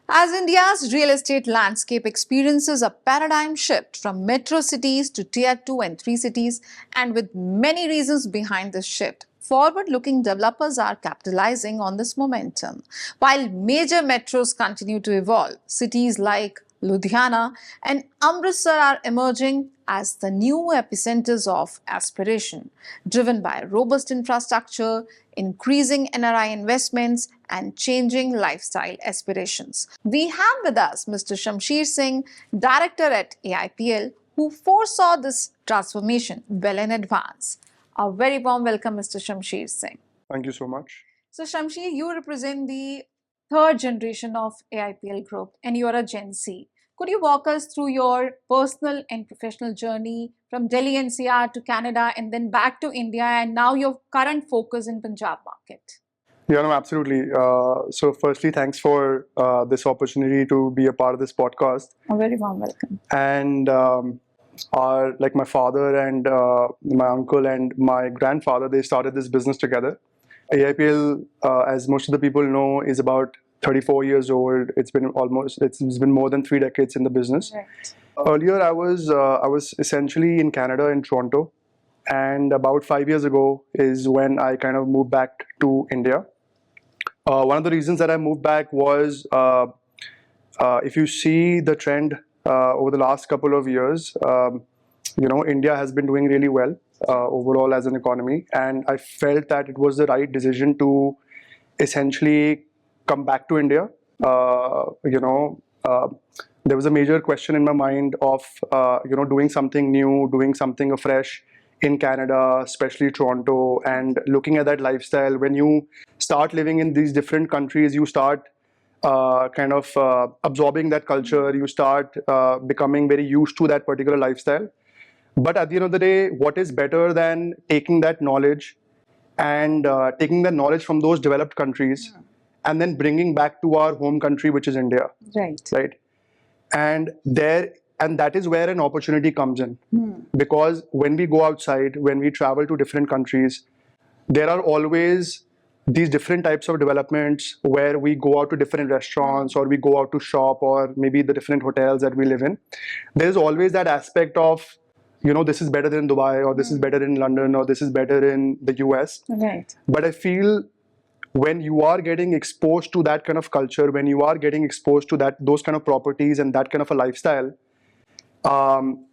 As India's real estate landscape experiences a paradigm shift from metro cities to tier 2 and 3 cities, and with many reasons behind this shift, forward looking developers are capitalizing on this momentum. While major metros continue to evolve, cities like Ludhiana and Amritsar are emerging as the new epicenters of aspiration, driven by robust infrastructure, increasing NRI investments, and changing lifestyle aspirations. We have with us Mr. Shamshir Singh, director at AIPL, who foresaw this transformation well in advance. A very warm welcome, Mr. Shamshir Singh. Thank you so much. So, Shamshir, you represent the third generation of AIPL group and you are a Gen Z. Could you walk us through your personal and professional journey from Delhi NCR to Canada and then back to India and now your current focus in Punjab market? Yeah, no, absolutely. So, firstly, thanks for this opportunity to be a part of this podcast. A very warm welcome. And my father and my uncle and my grandfather, they started this business together. AIPL, as most of the people know, is about 34 years old. It's been more than 3 decades in the business. Right. Earlier, I was essentially in Canada, in Toronto, and about 5 years ago is when I kind of moved back to India. One of the reasons that I moved back was, if you see the trend over the last couple of years, India has been doing really well overall as an economy, and I felt that it was the right decision to essentially come back to India. There was a major question in my mind of doing something new, doing something afresh in Canada, especially Toronto, and looking at that lifestyle. When you start living in these different countries, you start absorbing that culture, you start becoming very used to that particular lifestyle. But at the end of the day, what is better than taking that knowledge and taking that knowledge from those developed countries and then bringing back to our home country, which is India. Right. And that is where an opportunity comes in. Because when we go outside, when we travel to different countries, there are always these different types of developments where we go out to different restaurants or we go out to shop, or maybe the different hotels that we live in. There's always that aspect of, this is better than Dubai, or this is better in London, or this is better in the US. Right. But I feel when you are getting exposed to that kind of culture, when you are getting exposed to those kind of properties and that kind of a lifestyle,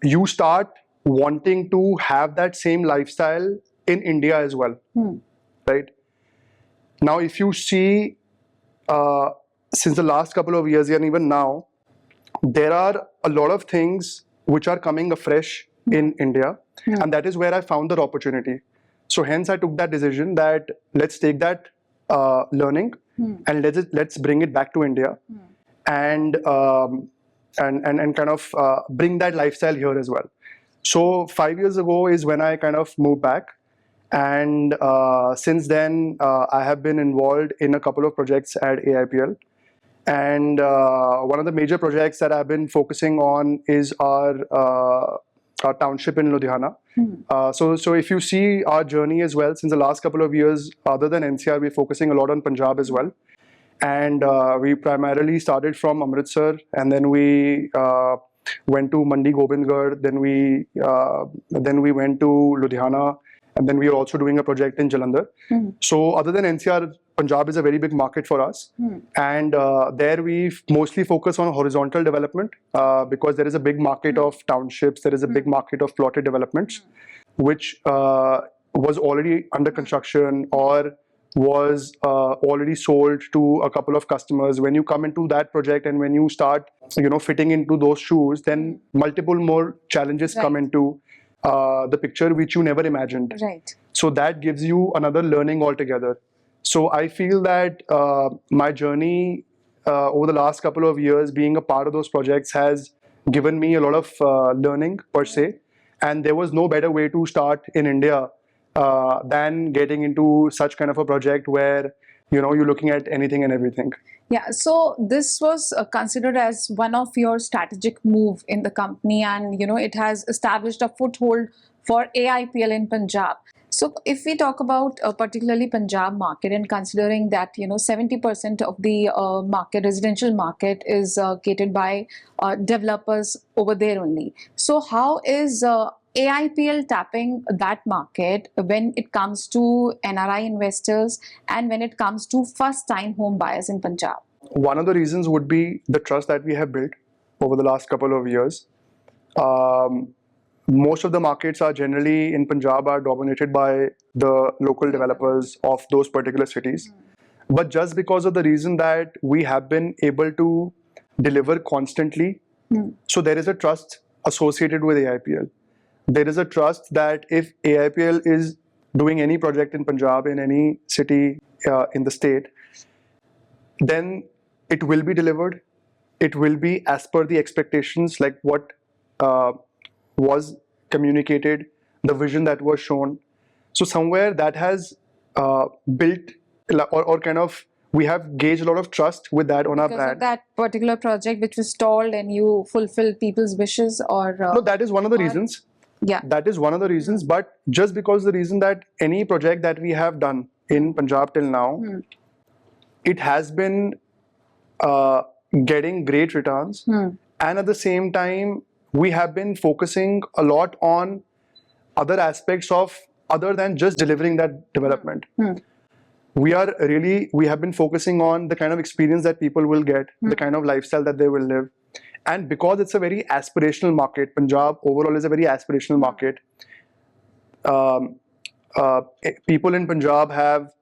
you start wanting to have that same lifestyle in India as well. Right? Now, if you see, since the last couple of years and even now, there are a lot of things which are coming afresh in India, and that is where I found the opportunity. So hence I took that decision that let's take that learning and let's bring it back to India and kind of bring that lifestyle here as well. So 5 years ago is when I kind of moved back, and since then I have been involved in a couple of projects at AIPL. And one of the major projects that I've been focusing on is our township in Ludhiana. So if you see our journey as well, since the last couple of years, other than NCR, we're focusing a lot on Punjab as well. And we primarily started from Amritsar, and then we went to Mandi Gobindgarh, then we went to Ludhiana, and then we are also doing a project in Jalandhar. So other than NCR, Punjab is a very big market for us, and there we mostly focus on horizontal development because there is a big market of townships, there is a big market of plotted developments, which was already under construction or was already sold to a couple of customers. When you come into that project and when you start, fitting into those shoes, then multiple more challenges come into the picture which you never imagined. Right. So that gives you another learning altogether. So I feel that my journey over the last couple of years being a part of those projects has given me a lot of learning per se. And there was no better way to start in India than getting into such kind of a project where, you're looking at anything and everything. Yeah, so this was considered as one of your strategic move in the company, and it has established a foothold for AIPL in Punjab. So if we talk about particularly Punjab market, and considering that 70% of the market, residential market, is catered by developers over there only. So how is AIPL tapping that market when it comes to NRI investors and when it comes to first-time home buyers in Punjab? One of the reasons would be the trust that we have built over the last couple of years. Most of the markets are generally in Punjab are dominated by the local developers of those particular cities. But just because of the reason that we have been able to deliver constantly, so there is a trust associated with AIPL. There is a trust that if AIPL is doing any project in Punjab, in any city in the state, then it will be delivered. It will be as per the expectations, like what was communicated, the vision that was shown. So somewhere that has built or kind of we have gauged a lot of trust with that on our Because of brand. that particular project which was stalled and you fulfilled people's wishes, or No, that is one of the reasons. yeah. That is one of the reasons. But just because the reason that any project that we have done in Punjab till now, it has been getting great returns, and at the same time we have been focusing a lot on other aspects of other than just delivering that development. We have been focusing on the kind of experience that people will get, the kind of lifestyle that they will live. And because it's a very aspirational market, Punjab overall is a very aspirational market. People in Punjab have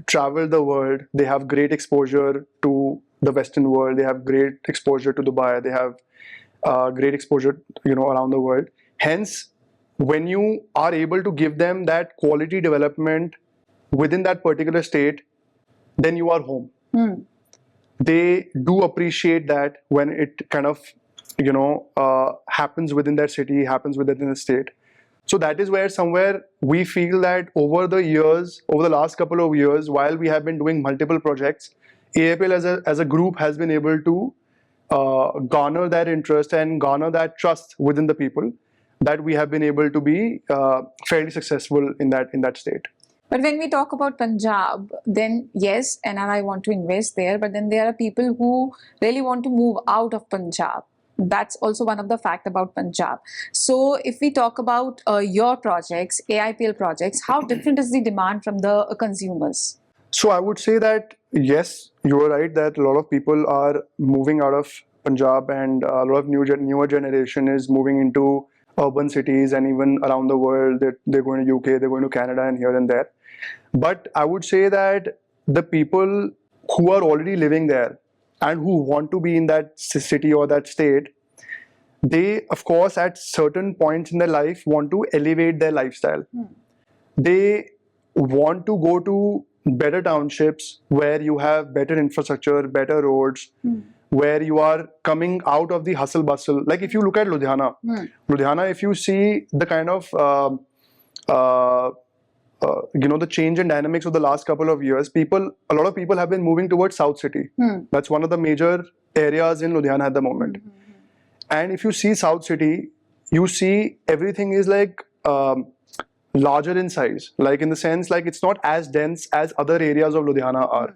traveled the world. They have great exposure to the Western world. They have great exposure to Dubai. They have great exposure, around the world. Hence, when you are able to give them that quality development within that particular state, then you are home. They do appreciate that when it kind of, happens within that city, happens within the state. So that is where somewhere we feel that over the last couple of years, while we have been doing multiple projects, AIPL as a group has been able to garner that interest and garner that trust within the people, that we have been able to be fairly successful in that state. But when we talk about Punjab, then yes, NRI want to invest there, but then there are people who really want to move out of Punjab. That's also one of the fact about Punjab. So if we talk about your projects, AIPL projects, how different is the demand from the consumers? So I would say that yes, you are right that a lot of people are moving out of Punjab, and a lot of newer generation is moving into urban cities, and even around the world. They're going to UK, they're going to Canada, and here and there. But I would say that the people who are already living there and who want to be in that city or that state, they of course at certain points in their life want to elevate their lifestyle. They want to go to better townships where you have better infrastructure, better roads, where you are coming out of the hustle bustle. Like if you look at Ludhiana, if you see the kind of the change in dynamics of the last couple of years, a lot of people have been moving towards South City. That's one of the major areas in Ludhiana at the moment. And if you see South City, you see everything is like larger in size, like in the sense like it's not as dense as other areas of Ludhiana are.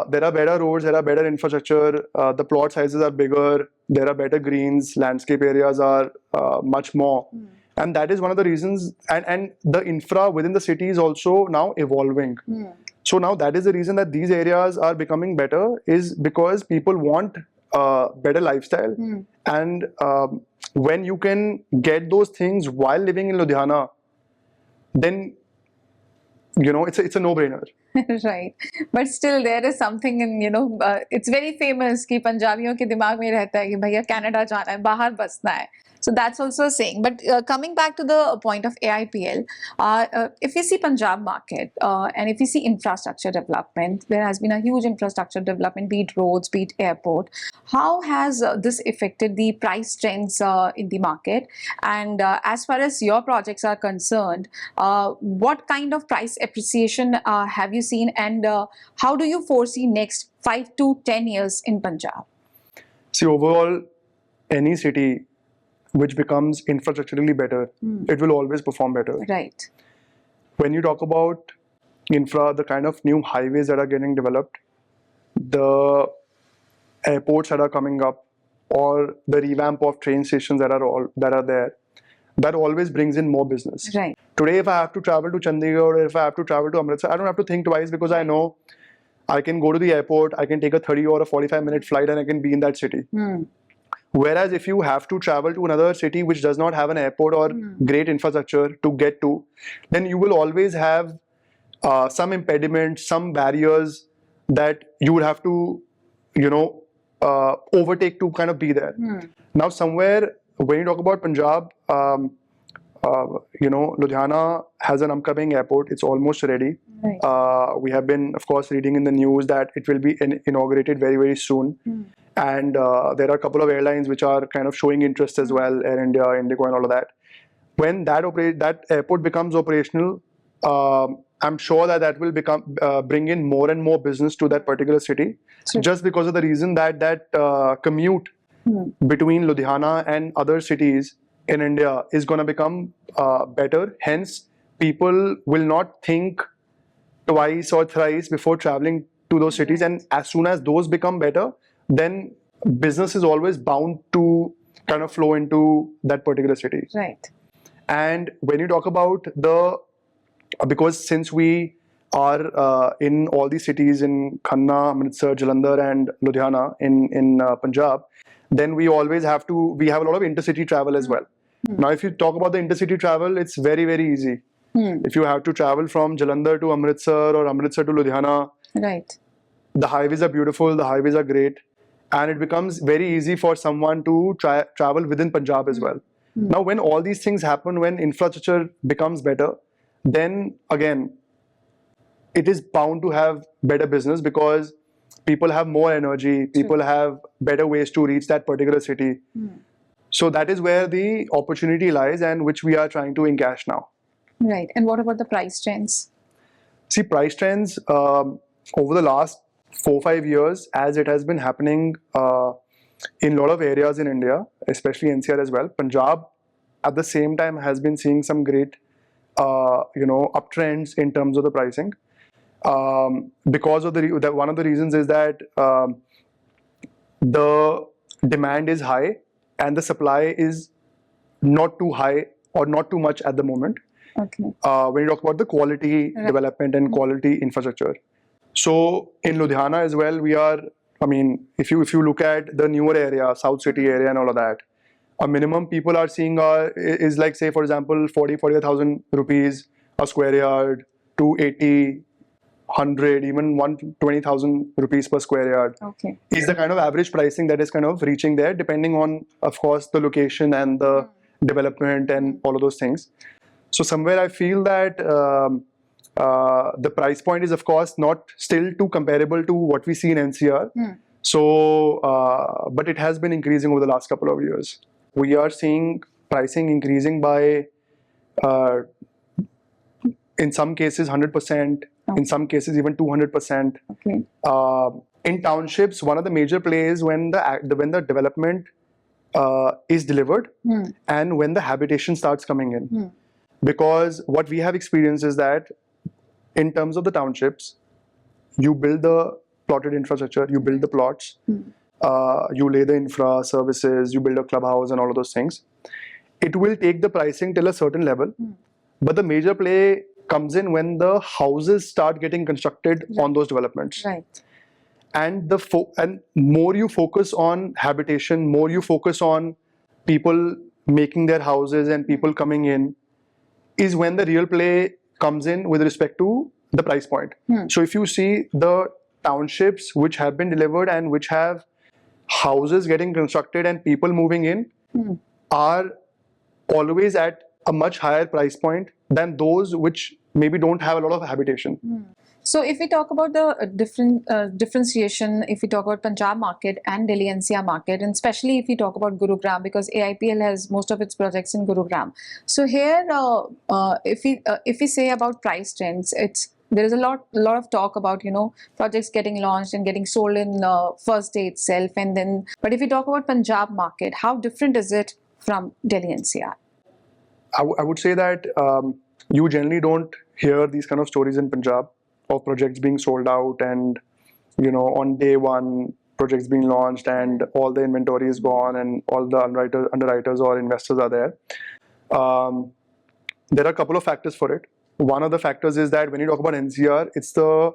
There are better roads, there are better infrastructure, the plot sizes are bigger, there are better greens, landscape areas are much more. And that is one of the reasons, and the infra within the city is also now evolving. So now that is the reason that these areas are becoming better, is because people want better lifestyle. And when you can get those things while living in Ludhiana, then it's a no-brainer. Right, but still there is something in it's very famous कि पंजाबियों के दिमाग में रहता है कि भैया Canada जाना है, बाहर बसना है. So that's also a saying. But coming back to the point of AIPL, if you see Punjab market and if you see infrastructure development, there has been a huge infrastructure development, be it roads, be it airport. How has this affected the price trends in the market? And as far as your projects are concerned, what kind of price appreciation have you seen, and how do you foresee next 5 to 10 years in Punjab? See, overall, any city which becomes infrastructurally better, it will always perform better. Right. When you talk about infra, the kind of new highways that are getting developed, the airports that are coming up, or the revamp of train stations that are there, that always brings in more business. Right. Today, if I have to travel to Chandigarh or if I have to travel to Amritsar, I don't have to think twice because I know I can go to the airport, I can take a 30 or a 45-minute flight and I can be in that city. Whereas if you have to travel to another city which does not have an airport or great infrastructure to get to, then you will always have some impediments, some barriers that you would have to, overtake to kind of be there. Now, somewhere when you talk about Punjab, Ludhiana has an upcoming airport. It's almost ready. Right. We have been, of course, reading in the news that it will be inaugurated very, very soon. And there are a couple of airlines which are kind of showing interest as well, Air India, Indigo, and all of that. When that airport becomes operational, I'm sure that will bring in more and more business to that particular city, just because of the reason that commute between Ludhiana and other cities in India is going to become better. Hence, people will not think twice or thrice before traveling to those cities. And as soon as those become better, then business is always bound to kind of flow into that particular city. Right. And when you talk about because since we are in all these cities in Khanna, Amritsar, Jalandhar and Ludhiana in Punjab, then we have a lot of intercity travel as well. Now, if you talk about the intercity travel, it's very, very easy. If you have to travel from Jalandhar to Amritsar or Amritsar to Ludhiana, Right. the highways are beautiful, the highways are great, and it becomes very easy for someone to travel within Punjab as well. Now, when all these things happen, when infrastructure becomes better, then again, it is bound to have better business because people have more energy, people have better ways to reach that particular city. So that is where the opportunity lies and which we are trying to encash now. Right. And what about the price trends? See, price trends over the last 4-5 years, as it has been happening in a lot of areas in India, especially NCR as well. Punjab, at the same time, has been seeing some great, uptrends in terms of the pricing. Because of one of the reasons is that the demand is high and the supply is not too high or not too much at the moment. Okay. When you talk about the quality development and quality infrastructure. So in Ludhiana as well, if you look at the newer area, South City area and all of that, a minimum people are seeing is like, say, for example, 40,000 rupees a square yard to 80, 100, even 120,000 rupees per square yard. Okay. Is the kind of average pricing that is kind of reaching there, depending on, of course, the location and the development and all of those things. So somewhere I feel that the price point is, of course, not still too comparable to what we see in NCR. So, but it has been increasing over the last couple of years. We are seeing pricing increasing by, in some cases, 100%, in some cases even 200%. Okay. In townships, one of the major plays when the development is delivered and when the habitation starts coming in. Because what we have experienced is that in terms of the townships, you build the plotted infrastructure, you build the plots, you lay the infra services, you build a clubhouse and all of those things. It will take the pricing till a certain level, but the major play comes in when the houses start getting constructed on those developments. Right. And and more you focus on habitation, more you focus on people making their houses and people coming in, is when the real play comes in with respect to the price point. So if you see the townships which have been delivered and which have houses getting constructed and people moving in are always at a much higher price point than those which maybe don't have a lot of habitation. So if we talk about the differentiation, if we talk about Punjab market and Delhi NCR market, and especially if we talk about Gurugram, because AIPL has most of its projects in Gurugram. So here, if we say about price trends, there is a lot of talk about projects getting launched and getting sold in first day itself, and then. But if we talk about Punjab market, how different is it from Delhi NCR? I would say that you generally don't hear these kind of stories in Punjab of projects being sold out and, on day one, projects being launched and all the inventory is gone and all the underwriters or investors are there. There are a couple of factors for it. One of the factors is that when you talk about NCR, it's the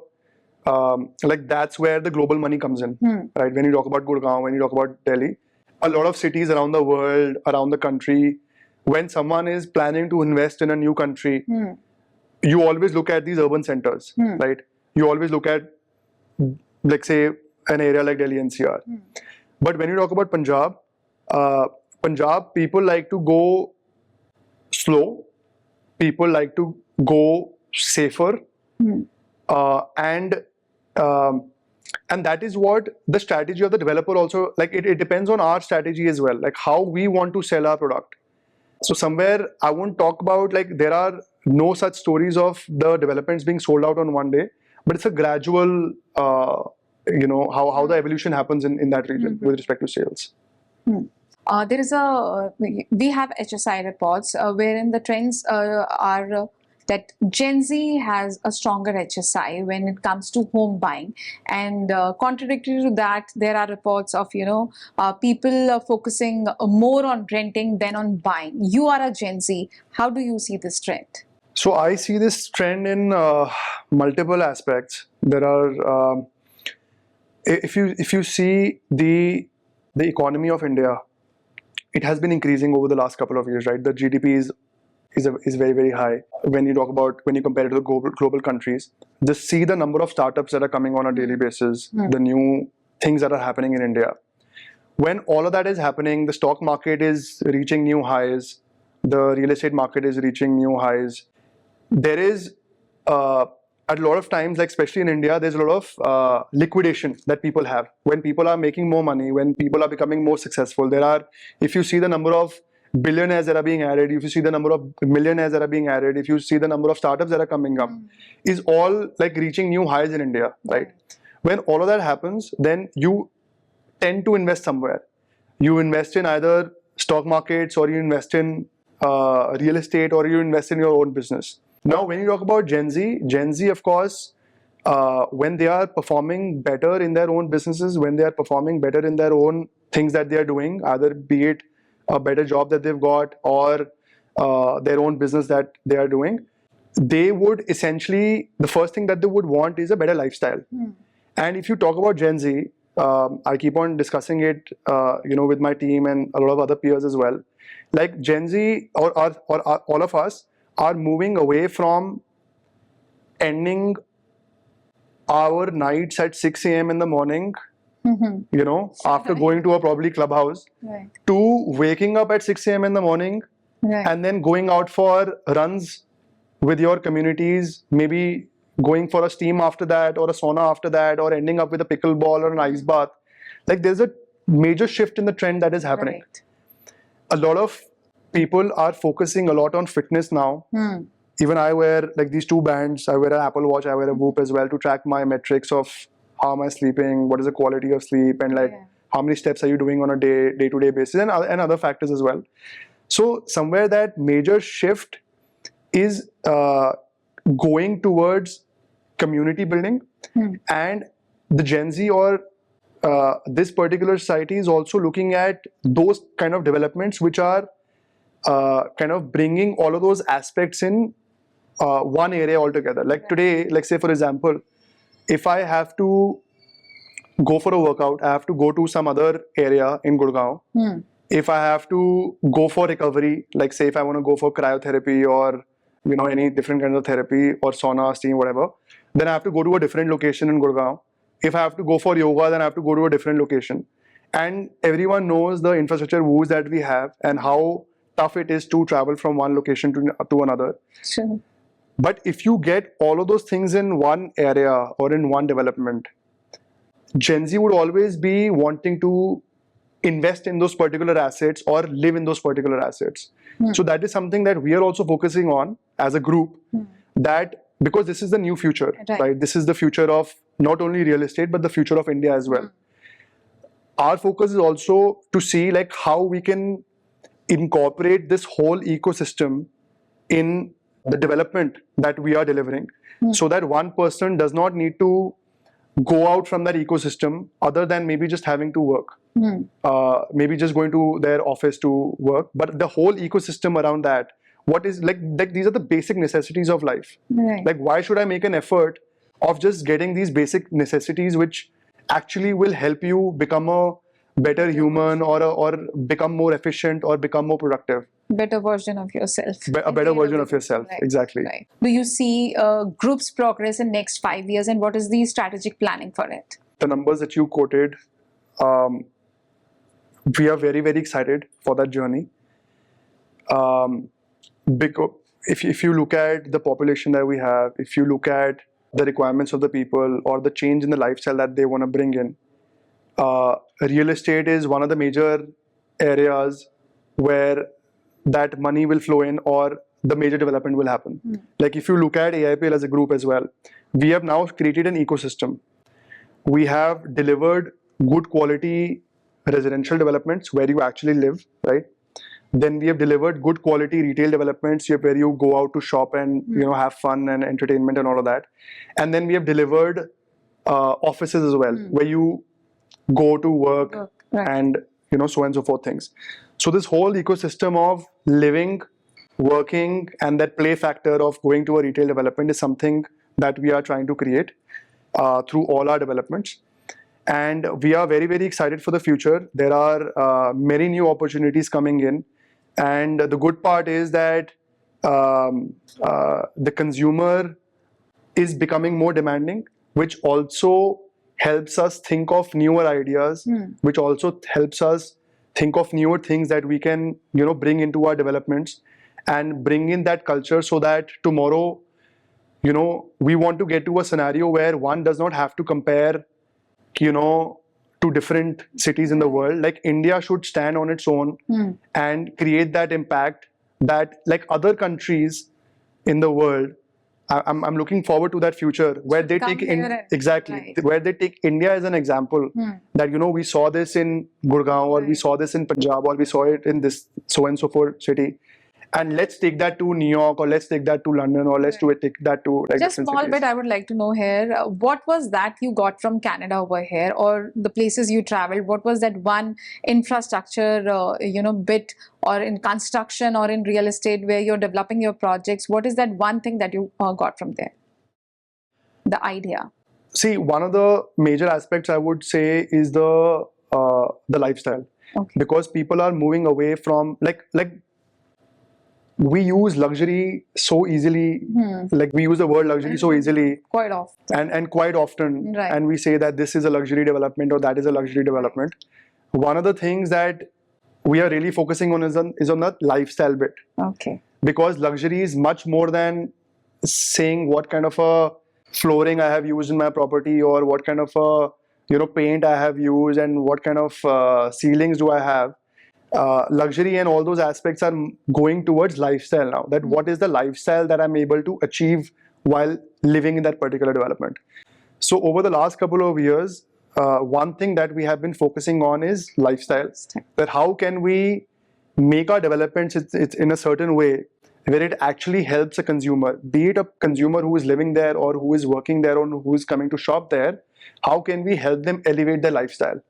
that's where the global money comes in, right? When you talk about Gurgaon, when you talk about Delhi, a lot of cities around the world, around the country, when someone is planning to invest in a new country, you always look at these urban centers, right? You always look at, like, say, an area like Delhi NCR. But when you talk about Punjab, people like to go slow, people like to go safer, and that is what the strategy of the developer also, like, it depends on our strategy as well, like how we want to sell our product. So somewhere I won't talk about, like, there are no such stories of the developments being sold out on one day, but it's a gradual, how the evolution happens in that region with respect to sales. There is we have HSI reports wherein the trends are that Gen Z has a stronger HSI when it comes to home buying, and contradictory to that, there are reports of people focusing more on renting than on buying. You are a Gen Z. How do you see this trend? So I see this trend in multiple aspects. There are, if you see the economy of India, it has been increasing over the last couple of years, right? The GDP is very, very high. When you compare it to the global countries, just see the number of startups that are coming on a daily basis, the new things that are happening in India. When all of that is happening, the stock market is reaching new highs, the real estate market is reaching new highs. There is a lot of times, like especially in India, there's a lot of liquidation that people have. When people are making more money, when people are becoming more successful, if you see the number of billionaires that are being added, if you see the number of millionaires that are being added, if you see the number of startups that are coming up, is all like reaching new highs in India, right? When all of that happens, then you tend to invest somewhere. You invest in either stock markets, or you invest in real estate, or you invest in your own business. Now, when you talk about Gen Z, of course, when they are performing better in their own businesses, when they are performing better in their own things that they are doing, either be it a better job that they've got or their own business that they are doing, they would essentially, the first thing that they would want is a better lifestyle. And if you talk about Gen Z, I keep on discussing it, with my team and a lot of other peers as well. Like Gen Z or all of us are moving away from ending our nights at 6 a.m. in the morning, after going to a probably clubhouse, to waking up at 6 a.m. in the morning, and then going out for runs with your communities, maybe going for a steam after that, or a sauna after that, or ending up with a pickleball or an ice bath. Like, there's a major shift in the trend that is happening. A lot of people are focusing a lot on fitness now. Even I wear like these two bands. I wear an Apple Watch, I wear a Whoop as well, to track my metrics of how am I sleeping, what is the quality of sleep, and like how many steps are you doing on a day-to-day basis, and other factors as well. So somewhere that major shift is going towards community building, and the Gen Z or this particular society is also looking at those kind of developments which are kind of bringing all of those aspects in one area altogether. Like today, like say for example, if I have to go for a workout, I have to go to some other area in Gurgaon. If I have to go for recovery, like say if I want to go for cryotherapy or any different kinds of therapy or sauna, steam, whatever, then I have to go to a different location in Gurgaon. If I have to go for yoga, then I have to go to a different location. And everyone knows the infrastructure woes that we have and how tough it is to travel from one location to another. Sure. But if you get all of those things in one area or in one development, Gen Z would always be wanting to invest in those particular assets or live in those particular assets. So that is something that we are also focusing on as a group, that because this is the new future, right? This is the future of not only real estate, but the future of India as well. Our focus is also to see like how we can incorporate this whole ecosystem in the development that we are delivering, so that one person does not need to go out from that ecosystem other than maybe just having to work, maybe just going to their office to work, but the whole ecosystem around that. What is like these are the basic necessities of life. Right. Like, why should I make an effort of just getting these basic necessities, which actually will help you become a better human, or become more efficient, or become more productive, Better version of yourself. a better version of yourself. Right. Exactly. Right. Do you see groups progress in next 5 years, and what is the strategic planning for it? The numbers that you quoted, we are very, very excited for that journey. Because if you look at the population that we have, if you look at the requirements of the people, or the change in the lifestyle that they want to bring in, real estate is one of the major areas where that money will flow in, or the major development will happen. Like, if you look at AIPL as a group as well, we have now created an ecosystem. We have delivered good quality residential developments where you actually live, right? Then we have delivered good quality retail developments where you go out to shop and have fun and entertainment and all of that. And then we have delivered offices as well, where you go to work, right. and so on and so forth things. So this whole ecosystem of living, working, and that play factor of going to a retail development is something that we are trying to create through all our developments. And we are very, very excited for the future. There are many new opportunities coming in. And the good part is that the consumer is becoming more demanding, which also helps us think of newer ideas, which also helps us think of newer things that we can, bring into our developments and bring in that culture, so that tomorrow, we want to get to a scenario where one does not have to compare, to different cities in the world. Like, India should stand on its own and create that impact that, like, other countries in the world, I'm looking forward to that future where they take where they take India as an example. That we saw this in Gurgaon, or we saw this in Punjab, or we saw it in this so and so forth city, and let's take that to New York, or let's take that to London, or let's take that to just small bit. I would like to know here, what was that you got from Canada over here, or the places you traveled? What was that one infrastructure, bit, or in construction, or in real estate where you're developing your projects? What is that one thing that you got from there? The idea. See, one of the major aspects I would say is the lifestyle, because people are moving away from like. We use luxury so easily, like we use the word luxury so easily. Quite often. And quite often. Right. And we say that this is a luxury development, or that is a luxury development. One of the things that we are really focusing on is on the lifestyle bit. Okay. Because luxury is much more than saying what kind of a flooring I have used in my property, or what kind of a paint I have used, and what kind of ceilings do I have. Luxury and all those aspects are going towards lifestyle now. That what is the lifestyle that I'm able to achieve while living in that particular development. So over the last couple of years, one thing that we have been focusing on is lifestyle. That how can we make our developments it's in a certain way where it actually helps a consumer, be it a consumer who is living there, or who is working there, or who is coming to shop there. How can we help them elevate their lifestyle?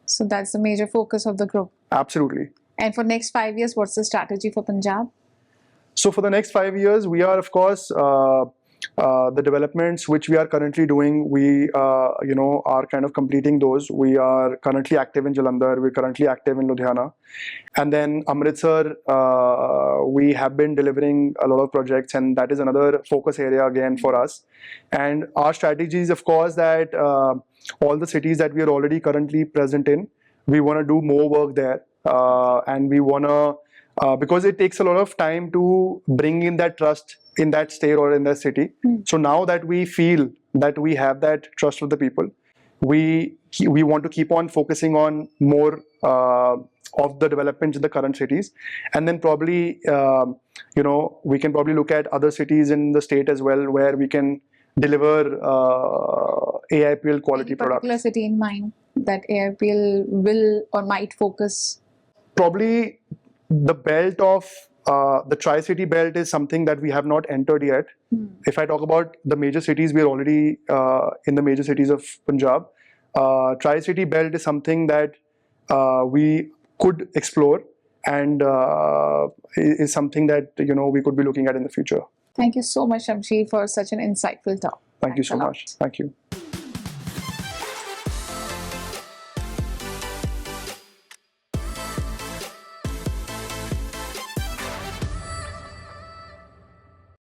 So that's the major focus of the group. Absolutely. And for next 5 years, what's the strategy for Punjab? So for the next 5 years, we are, of course, the developments which we are currently doing, we are kind of completing those. We are currently active in Jalandhar, we're currently active in Ludhiana. And then Amritsar, we have been delivering a lot of projects, and that is another focus area again for us. And our strategy is, of course, that all the cities that we are already currently present in, we want to do more work there. And we want to, because it takes a lot of time to bring in that trust in that state or in that city. So now that we feel that we have that trust with the people, we want to keep on focusing on more of the developments in the current cities. And then probably, we can probably look at other cities in the state as well, where we can deliver AIPL quality products. Any particular city in mind that AIPL will or might focus? Probably the belt of the Tri-City belt is something that we have not entered yet. If I talk about the major cities, we are already in the major cities of Punjab. Tri-City belt is something that we could explore, and is something that we could be looking at in the future. Thank you so much, Shamshir, for such an insightful talk. Thank you Thanks a so lot. much. Thank you.